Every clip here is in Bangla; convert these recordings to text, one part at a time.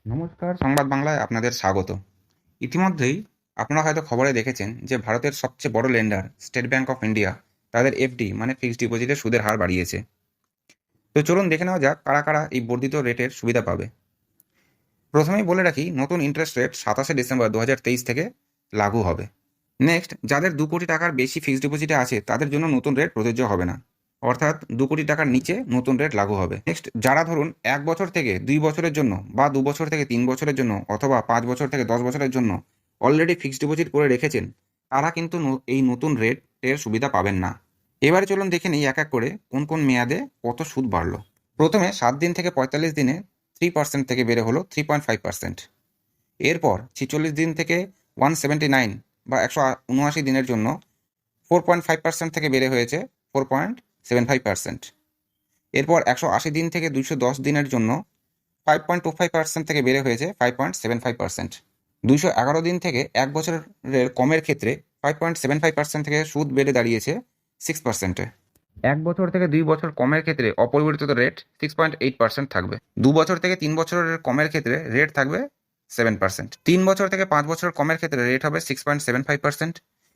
নমস্কার, সংবাদ বাংলায় আপনাদের স্বাগত। ইতিমধ্যেই আপনারা হয়তো খবরে দেখেছেন যে ভারতের সবচেয়ে বড় lender state bank of India তাদের এফডি মানে ফিক্সড ডিপোজিটের সুদের হার বাড়িয়েছে। তো চলুন দেখে নেওয়া যাক কারা কারা এই বর্ধিত রেটের সুবিধা পাবে। প্রথমেই বলে রাখি, নতুন ইন্টারেস্ট রেট 27শে ডিসেম্বর 2023 থেকে লাগু হবে। নেক্সট, যাদের 2 কোটি টাকার বেশি ফিক্সড ডিপোজিটে আছে তাদের জন্য নতুন রেট প্রযোজ্য হবে না, অর্থাৎ 2 কোটি টাকার নিচে নতুন রেট লাগু হবে। নেক্সট, যারা ধরুন 1 বছর থেকে 2 বছরের জন্য বা 2 বছর থেকে 3 বছরের জন্য অথবা 5 বছর থেকে 10 বছরের জন্য অলরেডি ফিক্সড ডিপোজিট করে রেখেছেন, তারা কিন্তু এই নতুন রেটের সুবিধা পাবেন না। এবারে চলুন দেখে নিই এক এক করে কোন কোন মেয়াদে কত সুদ বাড়লো। প্রথমে 7 দিন থেকে 45 দিনে 3% থেকে বেড়ে হলো 3.5%। এরপর 46 দিন থেকে 179 বা 179 দিনের জন্য 4.5% থেকে বেড়ে হয়েছে 4.75%। এরপর 180 দিন থেকে 210 দিনের জন্য 5.25% থেকে বেড়ে হয়েছে 5.75%। 211 দিন থেকে 1 বছরের কমের ক্ষেত্রে 5.75% থেকে সুদ বেড়ে দাঁড়িয়েছে 6%। 1 বছর থেকে 2 বছর কমের ক্ষেত্রে অপরিবর্তিত রেট 6.8% থাকবে। 2 বছর থেকে 3 বছরের কমের ক্ষেত্রে রেট থাকবে 7%। 3 বছর থেকে 5 বছর কমের ক্ষেত্রে রেট হবে 6.75%।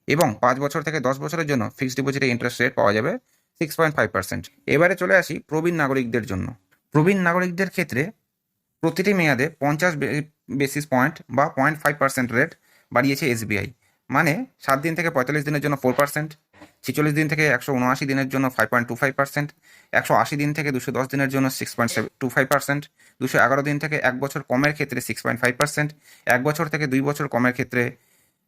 এবং 5 বছর থেকে 10 বছরের জন্য ফিক্সড ডিপোজিটে ইন্টারেস্ট রেট পাওয়া যাবে 6.5%। এবারে চলে আসি প্রবীণ নাগরিকদের জন্য। প্রবীণ নাগরিকদের ক্ষেত্রে প্রতিটি মেয়াদে 50 বেসিস পয়েন্ট বা 0.5% রেট বাড়িয়েছে এসবিআই। মানে 7 দিন থেকে 45 দিনের জন্য 4%, 46 দিন থেকে 179 দিনের জন্য 5.25%, 180 দিন থেকে 210 দিনের জন্য 6.25%, 211 দিন থেকে 1 বছর কমের ক্ষেত্রে 6.5%, 1 বছর থেকে 2 বছর কমের ক্ষেত্রে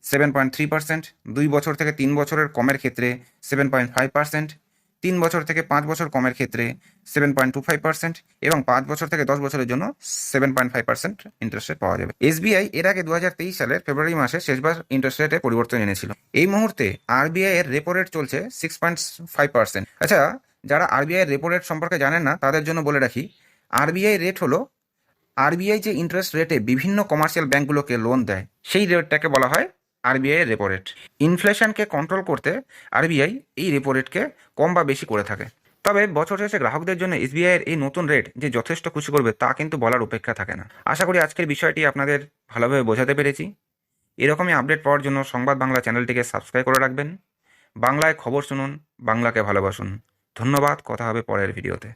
7.3%, 2 বছর থেকে 3 বছরের কমের ক্ষেত্রে 7.5%, 3 বছর থেকে 5 বছর কমের ক্ষেত্রে 7.25% এবং 5 বছর থেকে 10 বছরের জন্য 7.5% ইন্টারেস্ট রেট পাওয়া যাবে। এসবিআই এর আগে 2023 সালের ফেব্রুয়ারি মাসে শেষবার ইন্টারেস্ট রেটে পরিবর্তন এনেছিল। এই মুহূর্তে আরবিআই এর রেপো রেট চলছে 6.5%। আচ্ছা, যারা আরবিআই এর রেপো রেট সম্পর্কে জানেন না তাদের জন্য বলে রাখি, আরবিআই রেট হলো আরবিআই যে ইন্টারেস্ট রেটে বিভিন্ন কমার্শিয়াল ব্যাংকগুলোকে লোন দেয় সেই রেটটাকে বলা হয় আরবিআই এর রেপো রেট। ইনফ্লেশনকে কন্ট্রোল করতে আরবিআই এই রেপো রেটকে কম বা বেশি করে থাকে। তবে বছর শেষে গ্রাহকদের জন্য এসবিআই এর এই নতুন রেট যে যথেষ্ট খুশি করবে তা কিন্তু বলার অপেক্ষা থাকে না। আশা করি আজকের বিষয়টি আপনাদের ভালোভাবে বোঝাতে পেরেছি। এরকমই আপডেট পাওয়ার জন্য সংবাদ বাংলা চ্যানেলটিকে সাবস্ক্রাইব করে রাখবেন। বাংলায় খবর শুনুন, বাংলাকে ভালোবাসুন। ধন্যবাদ, কথা হবে পরের ভিডিওতে।